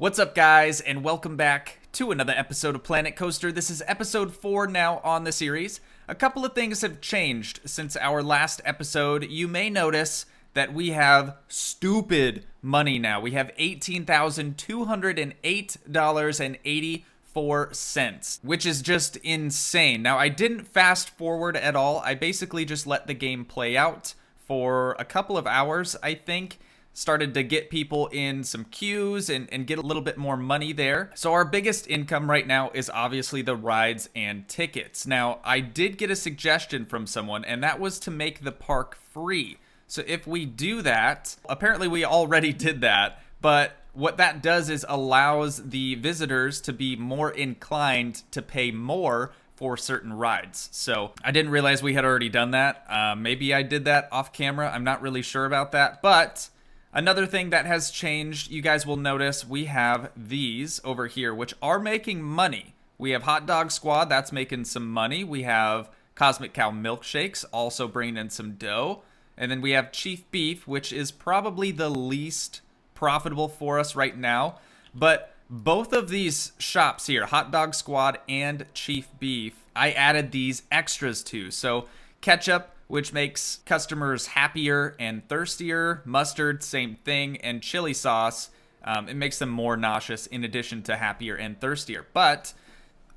What's up, guys, and welcome back to another episode of Planet Coaster. This is episode 4 now on the series. A couple of things have changed since our last episode. You may notice that we have stupid money now. We have $18,208.84, which is just insane. Now, I didn't fast forward at all. I basically just let the game play out for a couple of hours, I think. Started to get people in some queues and get a little bit more money there. So our biggest income right now is obviously the rides and tickets. Now, I did get a suggestion from someone, and that was to make the park free. So if we do that, apparently we already did that, but what that does is allows the visitors to be more inclined to pay more for certain rides. So I didn't realize we had already done that. Maybe I did that off camera. I'm not really sure about that, but another thing that has changed, you guys will notice we have these over here, which are making money. We have Hot Dog Squad, that's making some money. We have Cosmic Cow Milkshakes, also bringing in some dough. And then we have Chief Beef, which is probably the least profitable for us right now. But both of these shops here, Hot Dog Squad and Chief Beef, I added these extras to. So ketchup, which makes customers happier and thirstier. Mustard, same thing. And chili sauce, it makes them more nauseous in addition to happier and thirstier. But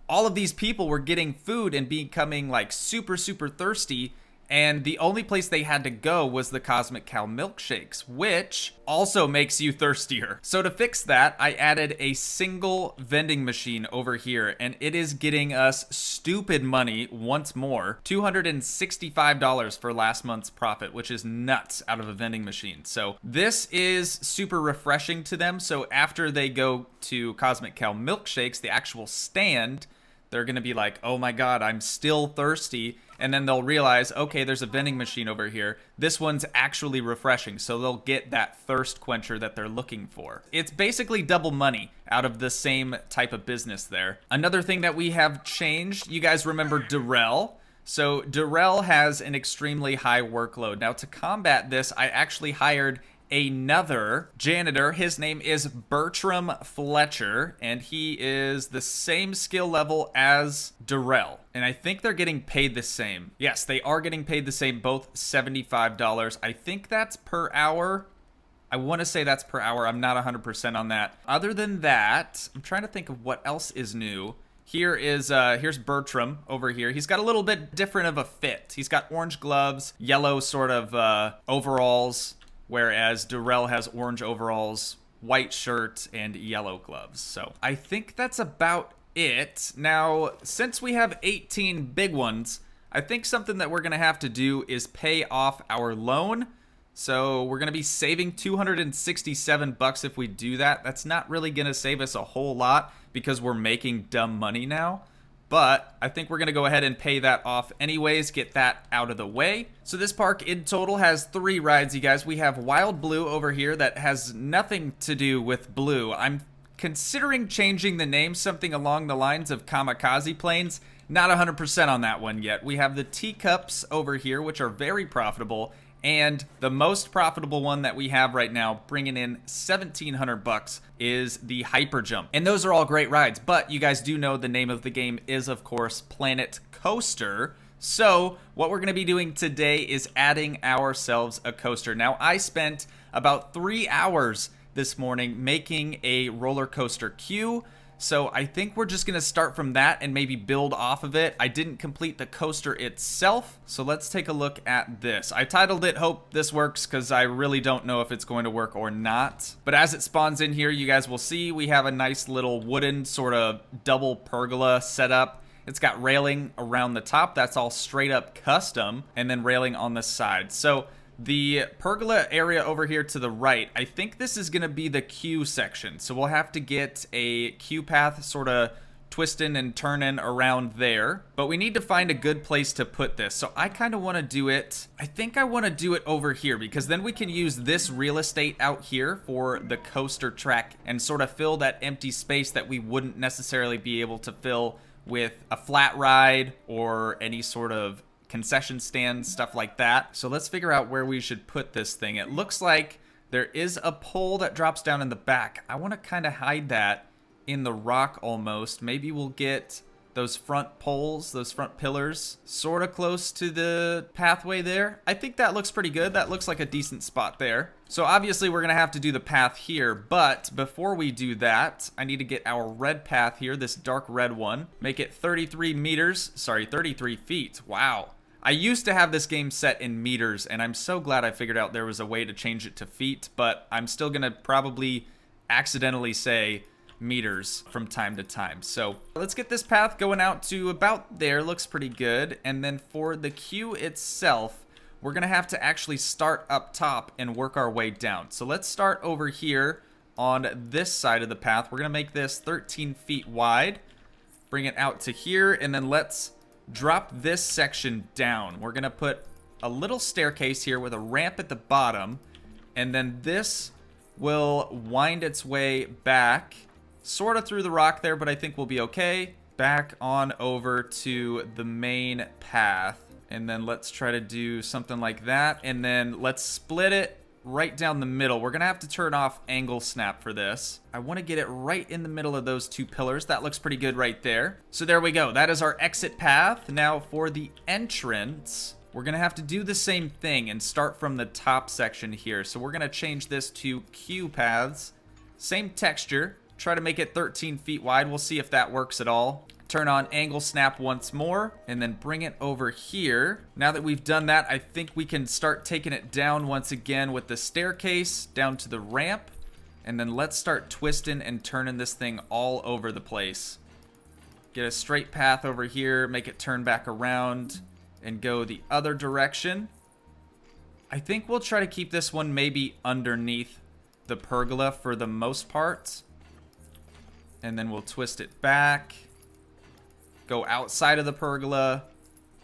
all of these people were getting food and becoming like super thirsty, and the only place they had to go was the Cosmic Cow Milkshakes, which also makes you thirstier. So to fix that, I added a single vending machine over here, and it is getting us stupid money once more. $265 for last month's profit, which is nuts out of a vending machine. So this is super refreshing to them. So after they go to Cosmic Cow Milkshakes, the actual stand, they're gonna be like, oh my god, I'm still thirsty. And then they'll realize, okay, there's a vending machine over here. This one's actually refreshing, so they'll get that thirst quencher that they're looking for. It's basically double money out of the same type of business there. Another thing that we have changed, you guys remember Darrell? So Darrell has an extremely high workload. Now, to combat this, I actually hired another janitor. His name is Bertram Fletcher, and he is the same skill level as Darrell. And I think they're getting paid the same. Yes, they are getting paid the same, both $75. I think that's per hour. I want to say that's per hour. I'm not 100% on that. Other than that, I'm trying to think of what else is new. Here's Bertram over here. He's got a little bit different of a fit. He's got orange gloves, yellow sort of overalls, whereas Darrell has orange overalls, white shirt, and yellow gloves. So I think that's about it. Now, since we have 18 big ones, I think something that we're gonna have to do is pay off our loan. So we're gonna be saving $267 if we do that. That's not really gonna save us a whole lot because we're making dumb money now. But I think we're gonna go ahead and pay that off anyways, get that out of the way. So this park in total has 3 rides, you guys. We have Wild Blue over here that has nothing to do with blue. I'm considering changing the name something along the lines of Kamikaze Planes. Not 100% on that one yet. We have the Teacups over here, which are very profitable. And the most profitable one that we have right now, bringing in $1,700, is the Hyper Jump. And those are all great rides, but you guys do know the name of the game is, of course, Planet Coaster. So what we're gonna be doing today is adding ourselves a coaster. Now, I spent about 3 hours this morning making a roller coaster queue. So I think we're just gonna start from that and maybe build off of it. I didn't complete the coaster itself, so let's take a look at this. I titled it Hope This Works because I really don't know if it's going to work or not. But as it spawns in here, you guys will see we have a nice little wooden sort of double pergola set up. It's got railing around the top, that's all straight up custom, and then railing on the side. So the pergola area over here to the right, I think this is going to be the queue section. So we'll have to get a queue path sort of twisting and turning around there. But we need to find a good place to put this. So I kind of want to do it, I think I want to do it over here because then we can use this real estate out here for the coaster track and sort of fill that empty space that we wouldn't necessarily be able to fill with a flat ride or any sort of concession stand, stuff like that. So let's figure out where we should put this thing. It looks like There is a pole that drops down in the back. I want to kind of hide that in the rock almost. Maybe we'll get those front poles, those front pillars, sort of close to the pathway there. I think that looks pretty good. That looks like a decent spot there. So obviously we're gonna have to do the path here, but before we do that, I need to get our red path here, this dark red one, make it 33 meters, sorry, 33 feet. Wow. I used to have this game set in meters, and I'm so glad I figured out there was a way to change it to feet, but I'm still gonna probably accidentally say meters from time to time. So let's get this path going out to about there. Looks pretty good. And then for the queue itself, we're gonna have to actually start up top and work our way down. So let's start over here on this side of the path. We're gonna make this 13 feet wide, bring it out to here, and then let's drop this section down. We're gonna put a little staircase here with a ramp at the bottom, and then this will wind its way back sort of through the rock there, but I think we'll be okay. Back on over to the main path. And then let's try to do something like that. And then let's split it right down the middle. We're gonna have to turn off angle snap for this. I want to get it right in the middle of those two pillars. That looks pretty good right there. So there we go. That is our exit path. Now for the entrance, we're gonna have to do the same thing and start from the top section here. So we're gonna change this to queue paths. Same texture. Try to make it 13 feet wide. We'll see if that works at all. Turn on angle snap once more and then bring it over here. Now that we've done that, I think we can start taking it down once again with the staircase down to the ramp. And then let's start twisting and turning this thing all over the place. Get a straight path over here, make it turn back around and go the other direction. I think we'll try to keep this one maybe underneath the pergola for the most part. And then we'll twist it back, go outside of the pergola,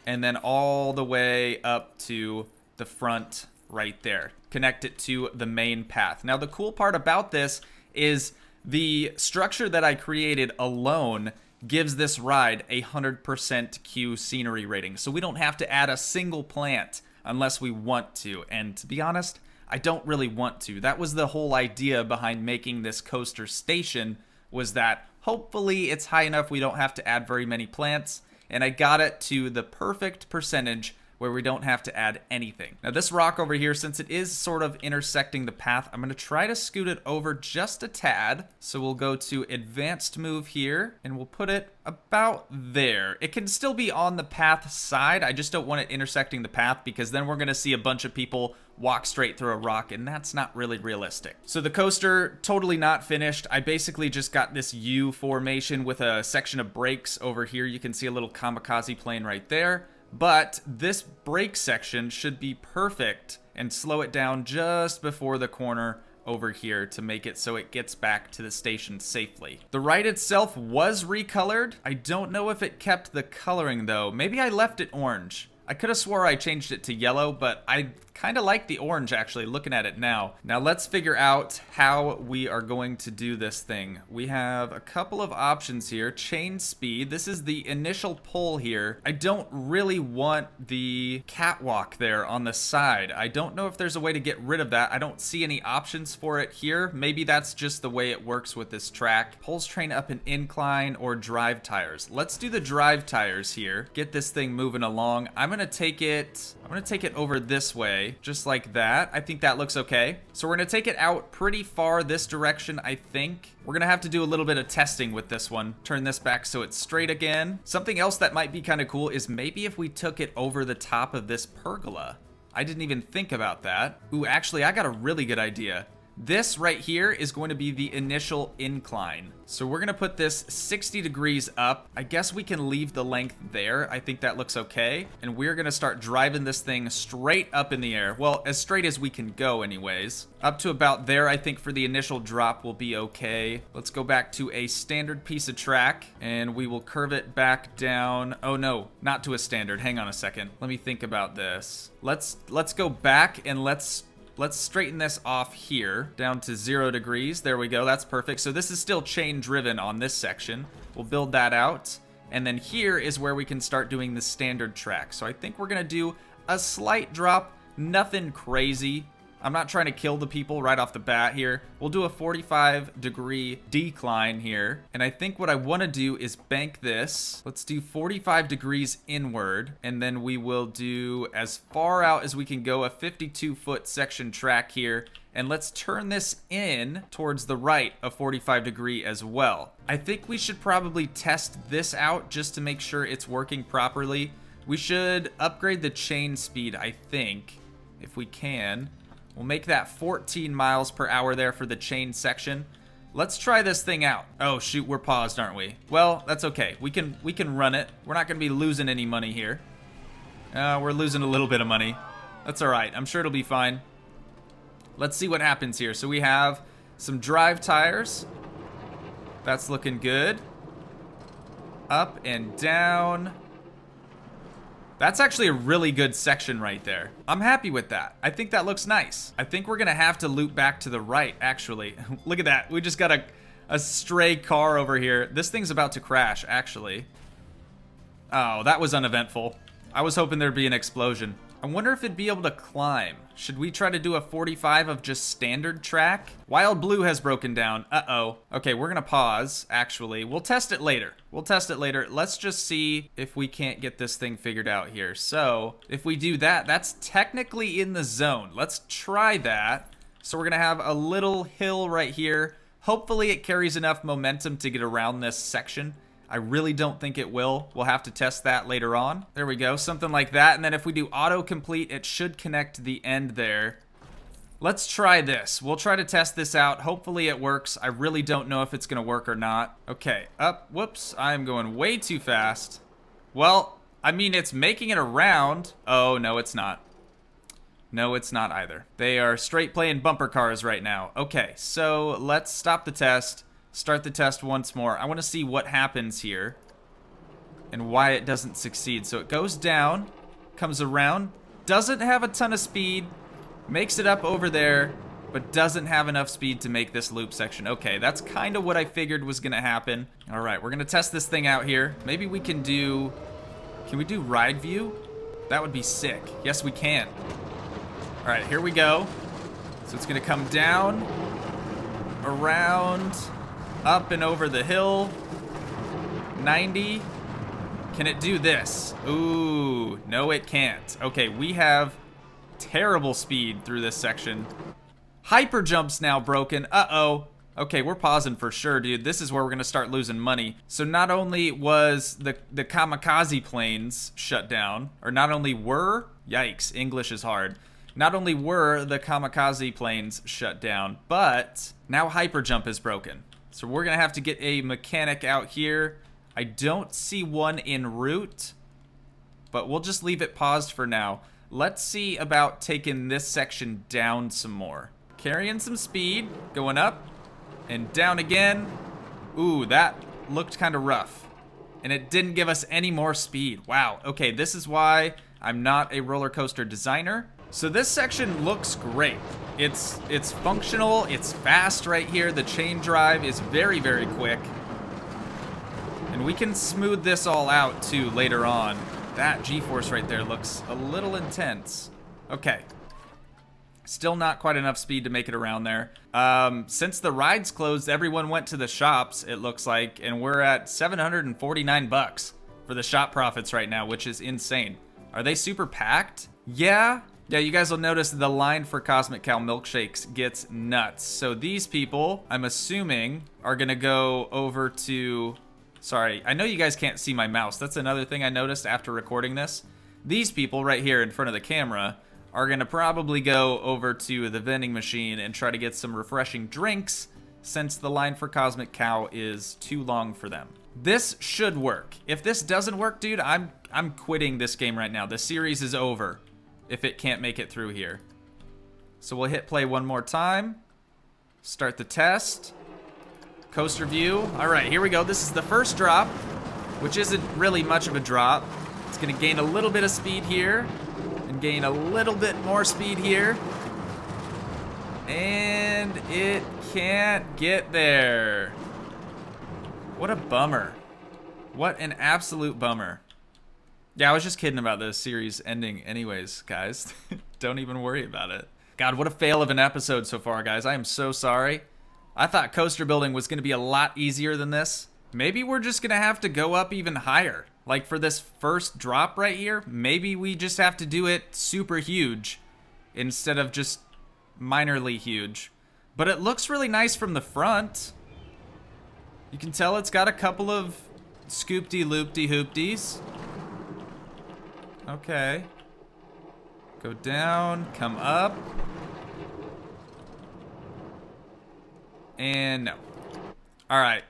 and then all the way up to the front right there. Connect it to the main path. Now, the cool part about this is the structure that I created alone gives this ride a 100% queue scenery rating. So we don't have to add a single plant unless we want to. And to be honest, I don't really want to. That was the whole idea behind making this coaster station, was that hopefully it's high enough we don't have to add very many plants, and I got it to the perfect percentage where we don't have to add anything. Now this rock over here, since it is sort of intersecting the path, I'm gonna try to scoot it over just a tad. So we'll go to advanced move here and we'll put it about there. It can still be on the path side. I just don't want it intersecting the path because then we're gonna see a bunch of people walk straight through a rock, and that's not really realistic. So the coaster, totally not finished. I basically just got this U formation with a section of brakes over here. You can see a little kamikaze plane right there. But this brake section should be perfect and slow it down just before the corner over here to make it so it gets back to the station safely. The ride itself was recolored. I don't know if it kept the coloring though. Maybe I left it orange. I could have swore I changed it to yellow, but I kind of like the orange actually, looking at it now. Now let's figure out how we are going to do this thing. We have a couple of options here. Chain speed. This is the initial pull here. I don't really want the catwalk there on the side. I don't know if there's a way to get rid of that. I don't see any options for it here. Maybe that's just the way it works with this track. Pulls train up an incline or drive tires. Let's do the drive tires here. Get this thing moving along. I'm gonna take it over this way, just like that. I think that looks okay. So we're gonna take it out pretty far this direction, I think. We're gonna have to do a little bit of testing with this one. Turn this back so it's straight again. Something else that might be kind of cool is maybe if we took it over the top of this pergola. I didn't even think about that. Ooh, actually, I got a really good idea. This right here is going to be the initial incline. So we're gonna put this 60 degrees up. I guess we can leave the length there. I think that looks okay. And we're gonna start driving this thing straight up in the air. Well, as straight as we can go anyways. Up to about there, I think for the initial drop will be okay. Let's go back to a standard piece of track and we will curve it back down. Oh no, not to a standard. Hang on a second. Let me think about this. Let's go back and let's straighten this off here down to 0 degrees. There we go. That's perfect. So this is still chain driven on this section. We'll build that out. And then here is where we can start doing the standard track. So I think we're going to do a slight drop, nothing crazy. I'm not trying to kill the people right off the bat here. We'll do a 45-degree decline here. And I think what I want to do is bank this. Let's do 45 degrees inward. And then we will do as far out as we can go, a 52-foot section track here. And let's turn this in towards the right of 45 degree as well. I think we should probably test this out just to make sure it's working properly. We should upgrade the chain speed, I think, if we can. We'll make that 14 miles per hour there for the chain section. Let's try this thing out. Oh shoot, we're paused, aren't we? Well, that's okay. We can run it. We're not gonna be losing any money here. We're losing a little bit of money. That's all right. I'm sure it'll be fine. Let's see what happens here. So we have some drive tires. That's looking good. Up and down. That's actually a really good section right there. I'm happy with that. I think that looks nice. I think we're gonna have to loop back to the right, actually. Look at that. We just got a stray car over here. This thing's about to crash, actually. Oh, that was uneventful. I was hoping there'd be an explosion. I wonder if it'd be able to climb. Should we try to do a 45 of just standard track? Wild Blue has broken down. Uh-oh. Okay, we're gonna pause, actually. We'll test it later. Let's just see if we can't get this thing figured out here. So, if we do that, that's technically in the zone. Let's try that. So we're gonna have a little hill right here. Hopefully it carries enough momentum to get around this section. I really don't think it will. We'll have to test that later on. There we go, something like that. And then if we do autocomplete, it should connect the end there. Let's try this. We'll try to test this out. Hopefully it works. I really don't know if it's gonna work or not. Okay, up, whoops, I'm going way too fast. Well, I mean, it's making it around. Oh, no, it's not. No, it's not either. They are straight playing bumper cars right now. Okay, so let's stop the test. Start the test once more. I want to see what happens here and why it doesn't succeed. So it goes down, comes around, doesn't have a ton of speed, makes it up over there, but doesn't have enough speed to make this loop section. Okay, that's kind of what I figured was going to happen. All right, we're going to test this thing out here. Maybe we can do... Can we do ride view? That would be sick. Yes, we can. All right, here we go. So it's going to come down, around... up and over the hill. 90. Can it do this? Ooh, no it can't. Okay, we have terrible speed through this section. Hyper jump's now broken. Uh-oh. Okay, we're pausing for sure, dude. This is where we're gonna start losing money. So not only was the kamikaze planes shut down, or not only were, yikes, English is hard. Not only were the kamikaze planes shut down, but now hyper jump is broken. So we're gonna have to get a mechanic out here. I don't see one en route, but we'll just leave it paused for now. Let's see about taking this section down some more. Carrying some speed, going up and down again. Ooh, that looked kind of rough. And it didn't give us any more speed. Wow, okay, this is why I'm not a roller coaster designer. So this section looks great. It's functional, it's fast right here. The chain drive is very, very quick. And we can smooth this all out too later on. That G-force right there looks a little intense. Okay. Still not quite enough speed to make it around there. Since the rides closed, everyone went to the shops, it looks like, and we're at 749 bucks for the shop profits right now, which is insane. Are they super packed? Yeah. Yeah, you guys will notice the line for Cosmic Cow milkshakes gets nuts. So these people, I'm assuming, are gonna go over to... Sorry, I know you guys can't see my mouse. That's another thing I noticed after recording this. These people right here in front of the camera are gonna probably go over to the vending machine and try to get some refreshing drinks since the line for Cosmic Cow is too long for them. This should work. If this doesn't work, dude, I'm quitting this game right now. The series is over if it can't make it through here. So we'll hit play one more time. Start the test. Coaster view. All right, here we go. This is the first drop, which isn't really much of a drop. It's gonna gain a little bit of speed here and gain a little bit more speed here. And it can't get there. What a bummer. What an absolute bummer. Yeah, I was just kidding about the series ending anyways, guys. Don't even worry about it. God, what a fail of an episode so far, guys. I am so sorry. I thought coaster building was going to be a lot easier than this. Maybe we're just going to have to go up even higher. Like for this first drop right here, maybe we just have to do it super huge instead of just minorly huge. But it looks really nice from the front. You can tell it's got a couple of Scooptie Looptie Hoopties. Okay. Go down, come up. And no. Alright.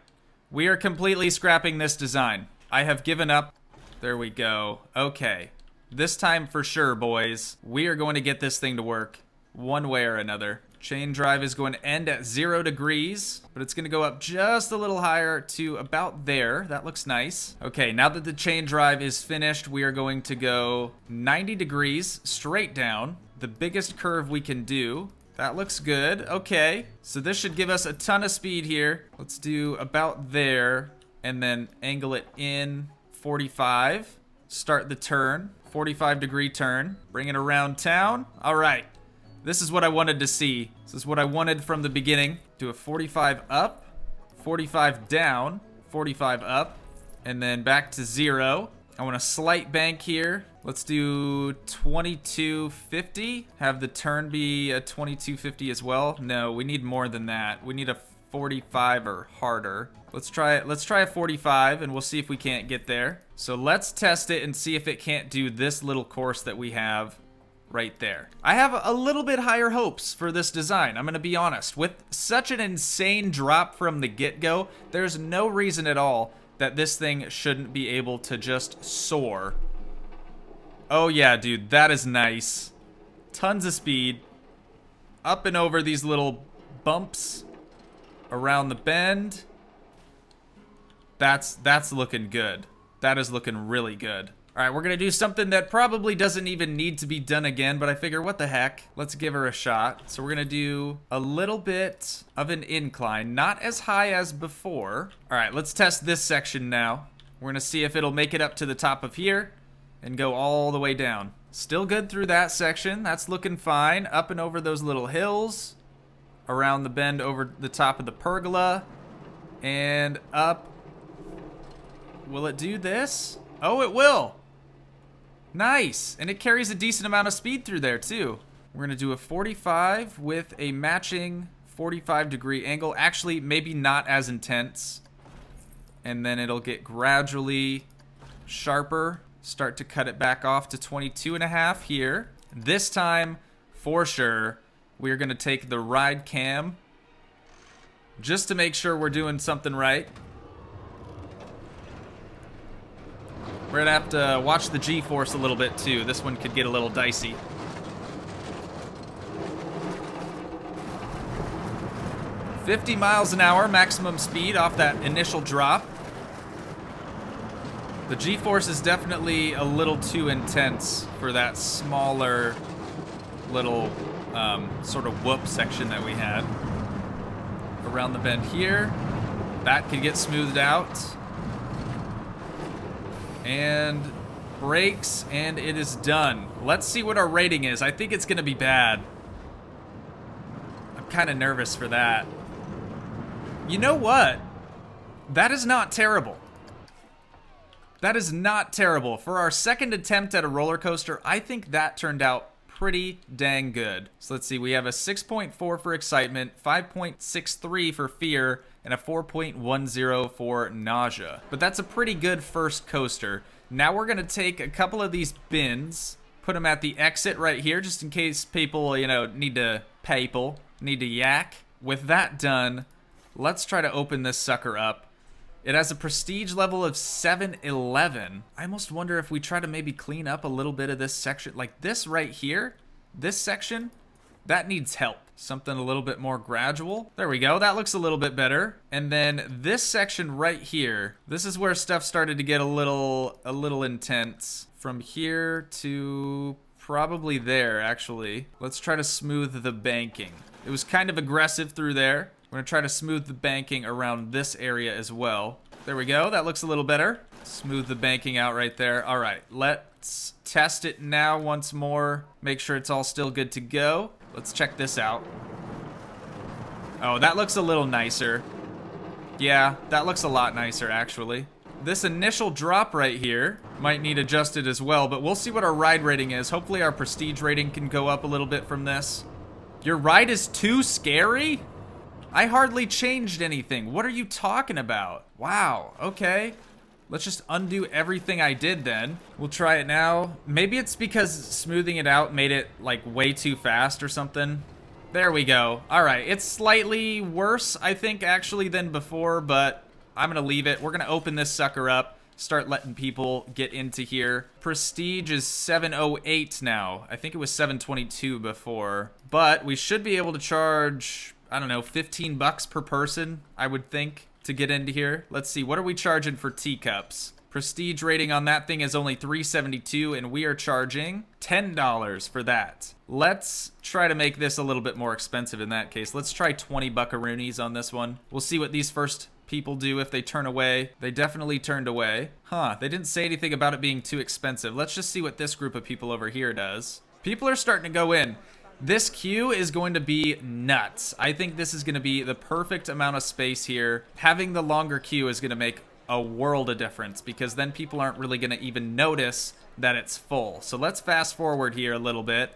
We are completely scrapping this design. I have given up. There we go. Okay. This time for sure, boys. We are going to get this thing to work one way or another. Chain drive is going to end at 0 degrees, but it's going to go up just a little higher to about there. That looks nice. Okay, now that the chain drive is finished, we are going to go 90 degrees straight down. The biggest curve we can do. That looks good. Okay, so this should give us a ton of speed here. Let's do about there and then angle it in 45. Start the turn, 45-degree turn. Bring it around town. All right. This is what I wanted to see. This is what I wanted from the beginning. Do a 45 up, 45 down, 45 up, and then back to 0. I want a slight bank here. Let's do 2250. Have the turn be a 2250 as well. No, we need more than that. We need a 45 or harder. Let's try it. Let's try a 45 and we'll see if we can't get there. So let's test it and see if it can't do this little course that we have right there. I have a little bit higher hopes for this design, I'm gonna be honest. With such an insane drop from the get-go, there's no reason at all that this thing shouldn't be able to just soar. Oh yeah, dude, that is nice. Tons of speed. Up and over these little bumps around the bend. That's looking good. That is looking really good. All right, we're gonna do something that probably doesn't even need to be done again, but I figure, what the heck? Let's give her a shot. So we're gonna do a little bit of an incline, not as high as before. All right, let's test this section now. We're gonna see if it'll make it up to the top of here and go all the way down. Still good through that section. That's looking fine. Up and over those little hills, around the bend over the top of the pergola, and up. Will it do this? Oh, it will. Nice, and it carries a decent amount of speed through there too. We're gonna do a 45 with a matching 45-degree angle. Actually, maybe not as intense. And then it'll get gradually sharper. Start to cut it back off to 22.5 here. This time, for sure, we're gonna take the ride cam just to make sure we're doing something right. We're gonna have to watch the G-force a little bit too. This one could get a little dicey. $50 miles an hour maximum speed off that initial drop. The G-force is definitely a little too intense for that smaller little sort of whoop section that we had. Around the bend here. That could get smoothed out. And brakes, and it is done. Let's see what our rating is. I think it's gonna be bad. I'm kind of nervous for that. You know what? That is not terrible. That is not terrible. For our second attempt at a roller coaster, I think that turned out pretty dang good. So let's see, we have a 6.4 for excitement, 5.63 for fear, and a 4.10 for nausea. But that's a pretty good first coaster. Now we're gonna take a couple of these bins, put them at the exit right here, just in case people, you know, need to yak. With that done, let's try to open this sucker up. It has a prestige level of 711. I almost wonder if we try to maybe clean up a little bit of this section. Like this right here, this section, that needs help. Something a little bit more gradual. There we go, that looks a little bit better. And then this section right here, this is where stuff started to get a little intense. From here to probably there, actually. Let's try to smooth the banking. It was kind of aggressive through there. We're gonna try to smooth the banking around this area as well. There we go, that looks a little better. Smooth the banking out right there. All right, let's test it now once more. Make sure it's all still good to go. Let's check this out. Oh, that looks a little nicer. Yeah, that looks a lot nicer, actually. This initial drop right here might need adjusted as well, but we'll see what our ride rating is. Hopefully our prestige rating can go up a little bit from this. Your ride is too scary? I hardly changed anything. What are you talking about? Wow, okay. Let's just undo everything I did then. We'll try it now. Maybe it's because smoothing it out made it like way too fast or something. There we go. All right, it's slightly worse, I think, actually, than before, but I'm gonna leave it. We're gonna open this sucker up, start letting people get into here. Prestige is 708 now. I think it was 722 before, but we should be able to charge, I don't know, 15 bucks per person, I would think, to get into here. Let's see, what are we charging for teacups? Prestige rating on that thing is only $3.72, and we are charging $10 for that. Let's try to make this a little bit more expensive in that case. Let's try 20 buckaroonies on this one. We'll see what these first people do if they turn away. They definitely turned away. Huh, they didn't say anything about it being too expensive. Let's just see what this group of people over here does. People are starting to go in. This queue is going to be nuts. I think this is going to be the perfect amount of space here. Having the longer queue is going to make a world of difference because then people aren't really going to even notice that it's full. So let's fast forward here a little bit.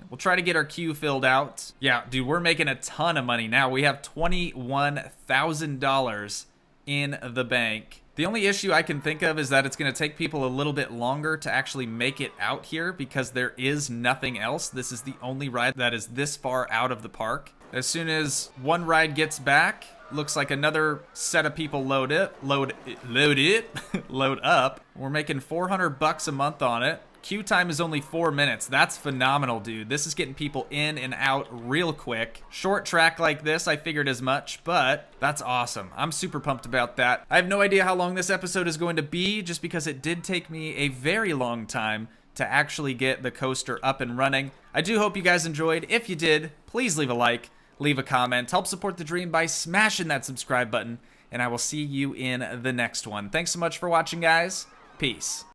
We'll try to get our queue filled out. Yeah, dude, we're making a ton of money now. We have $21,000 in the bank. The only issue I can think of is that it's going to take people a little bit longer to actually make it out here because there is nothing else. This is the only ride that is this far out of the park. As soon as one ride gets back, looks like another set of people load up. We're making 400 bucks a month on it. Queue time is only 4 minutes. That's phenomenal, dude. This is getting people in and out real quick. Short track like this, I figured as much, but that's awesome. I'm super pumped about that. I have no idea how long this episode is going to be, just because it did take me a very long time to actually get the coaster up and running. I do hope you guys enjoyed. If you did, please leave a like, leave a comment, help support the dream by smashing that subscribe button, and I will see you in the next one. Thanks so much for watching, guys. Peace.